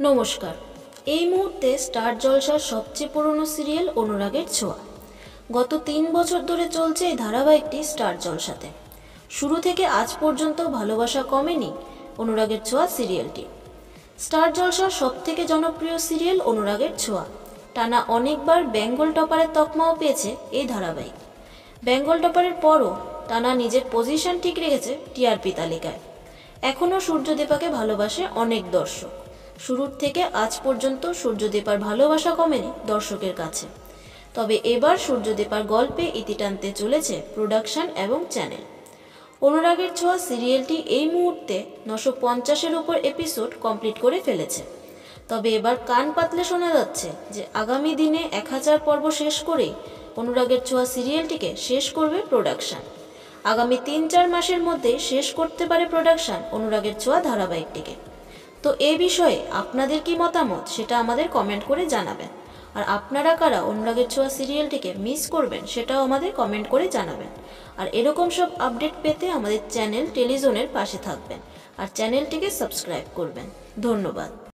নমস্কার। এই মুহূর্তে স্টার জলসার সবচেয়ে পুরনো সিরিয়াল অনুরাগের ছোঁয়া। গত ৩ বছর ধরে চলছে এই ধারাবাহিকটি স্টার জলসাতে। শুরু থেকে আজ পর্যন্ত ভালোবাসা কমেনি অনুরাগের ছোঁয়া সিরিয়ালটি। স্টার জলসার সবথেকে জনপ্রিয় সিরিয়াল অনুরাগের ছোঁয়া টানা অনেকবার বেঙ্গল টপারের তকমাও পেয়েছে এই ধারাবাহিক। বেঙ্গল টপারের পরও টানা নিজের পজিশন ঠিক রেখেছে টিআরপি তালিকায়। এখনও সূর্যদীপাকে ভালোবাসে অনেক দর্শক। শুরুর থেকে আজ পর্যন্ত সূর্যদীপার ভালোবাসা কমেনি দর্শকের কাছে। তবে এবার সূর্যদীপার গল্পে ইতি টানতে চলেছে প্রোডাকশন এবং চ্যানেল। অনুরাগের ছোঁয়া সিরিয়ালটি এই মুহূর্তে 950-এর উপর এপিসোড কমপ্লিট করে ফেলেছে। তবে এবার কান পাতলে শোনা যাচ্ছে যে আগামী দিনে 1000 পর্ব শেষ করেই অনুরাগের ছোঁয়া সিরিয়ালটিকে শেষ করবে প্রোডাকশন। আগামী 3-4 মাসের মধ্যেই শেষ করতে পারে প্রোডাকশন অনুরাগের ছোঁয়া ধারাবাহিকটিকে। তো এই বিষয়ে আপনাদের কি মতামত সেটা আমাদের কমেন্ট করে জানাবেন। আর আপনারা কারা অনুরাগের ছোঁয়া সিরিয়ালটিকে মিস করবেন সেটাও আমাদের কমেন্ট করে জানাবেন। আর এরকম সব আপডেট পেতে আমাদের চ্যানেল টেলিজোনের পাশে থাকবেন আর চ্যানেলটিকে সাবস্ক্রাইব করবেন। ধন্যবাদ।